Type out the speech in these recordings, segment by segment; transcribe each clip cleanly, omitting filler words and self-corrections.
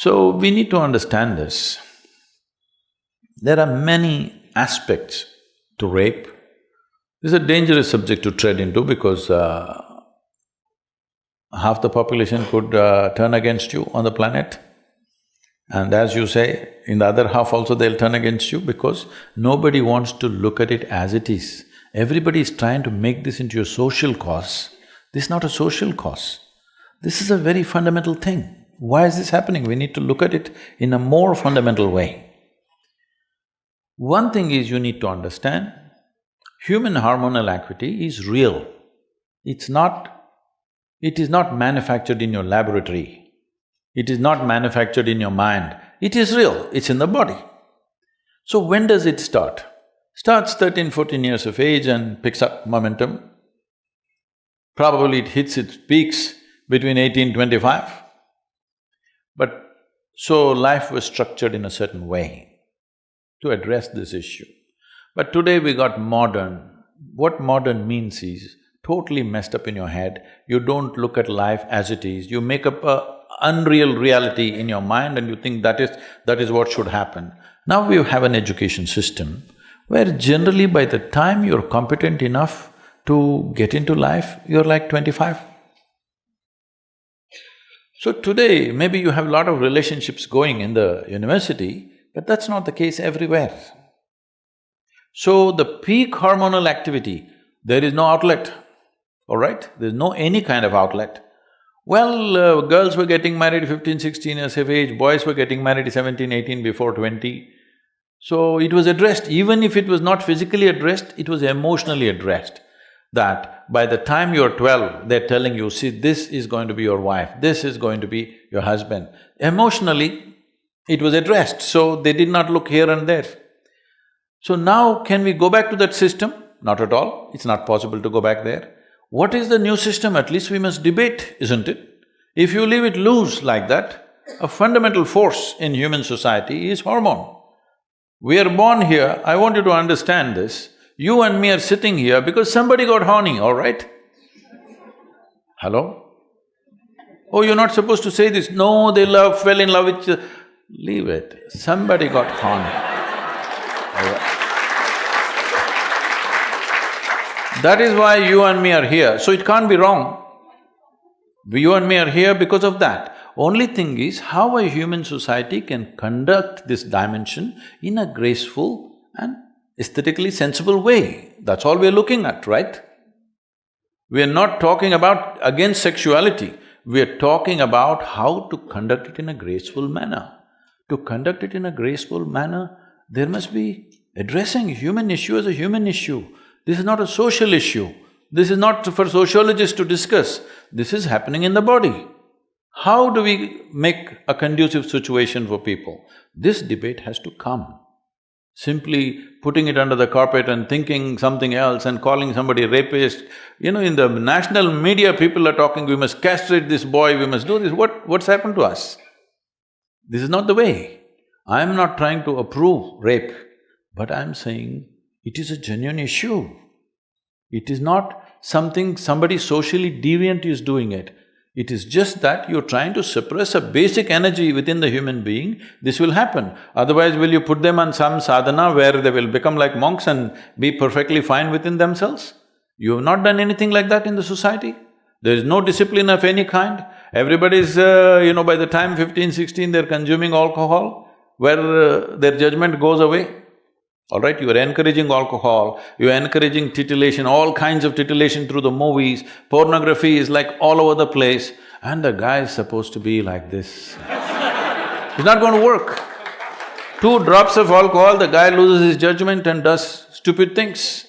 So, we need to understand this. There are many aspects to rape. This is a dangerous subject to tread into because half the population could turn against you on the planet. And as you say, in the other half also they'll turn against you because nobody wants to look at it as it is. Everybody is trying to make this into a social cause. This is not a social cause. This is a very fundamental thing. Why is this happening? We need to look at it in a more fundamental way. One thing is you need to understand, human hormonal activity is real. It is not manufactured in your laboratory. It is not manufactured in your mind. It is real, it's in the body. So when does it start? Starts 13, 14 years of age and picks up momentum. Probably it hits its peaks between 18, 25. But so life was structured in a certain way to address this issue. But today we got modern. What modern means is totally messed up in your head. You don't look at life as it is. You make up a unreal reality in your mind and you think that is what should happen. Now we have an education system where generally by the time you're competent enough to get into life, you're like 25. So today, maybe you have a lot of relationships going in the university, but that's not the case everywhere. So the peak hormonal activity, there is no outlet, all right? There's no any kind of outlet. Well, girls were getting married 15, 16 years of age, boys were getting married 17, 18, before 20. So it was addressed, even if it was not physically addressed, it was emotionally addressed. That by the time you're 12, they're telling you, see, this is going to be your wife, this is going to be your husband. Emotionally, it was addressed, so they did not look here and there. So now, can we go back to that system? Not at all, it's not possible to go back there. What is the new system? At least we must debate, isn't it? If you leave it loose like that, a fundamental force in human society is hormone. We are born here, I want you to understand this. You and me are sitting here because somebody got horny, all right? Hello? Oh, you're not supposed to say this. No, they fell in love with… Leave it. Somebody got horny. All right. That is why you and me are here, so it can't be wrong. You and me are here because of that. Only thing is how a human society can conduct this dimension in a graceful and aesthetically sensible way. That's all we're looking at, right? We're not talking about against sexuality, we're talking about how to conduct it in a graceful manner. To conduct it in a graceful manner, there must be addressing human issue as a human issue. This is not a social issue. This is not for sociologists to discuss. This is happening in the body. How do we make a conducive situation for people? This debate has to come. Simply putting it under the carpet and thinking something else and calling somebody rapist, in the national media people are talking, we must castrate this boy, we must do this, what's happened to us? This is not the way. I'm not trying to approve rape, but I'm saying it is a genuine issue. It is not something somebody socially deviant is doing it. It is just that you're trying to suppress a basic energy within the human being, this will happen. Otherwise, will you put them on some sadhana where they will become like monks and be perfectly fine within themselves? You have not done anything like that in the society. There is no discipline of any kind. Everybody's, by the time 15, 16, they're consuming alcohol, where their judgment goes away. All right, you are encouraging alcohol, you are encouraging titillation, all kinds of titillation through the movies, pornography is like all over the place, and the guy is supposed to be like this. It's not going to work. 2 drops of alcohol, the guy loses his judgment and does stupid things.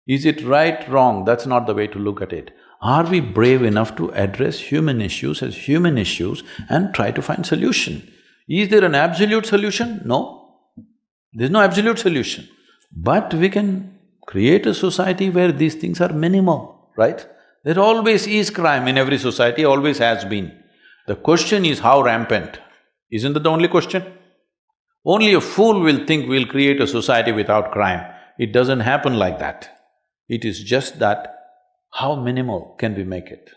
Is it right, wrong? That's not the way to look at it. Are we brave enough to address human issues as human issues and try to find solution? Is there an absolute solution? No. There's no absolute solution, but we can create a society where these things are minimal, right? There always is crime in every society, always has been. The question is how rampant. Isn't that the only question? Only a fool will think we'll create a society without crime. It doesn't happen like that. It is just that how minimal can we make it?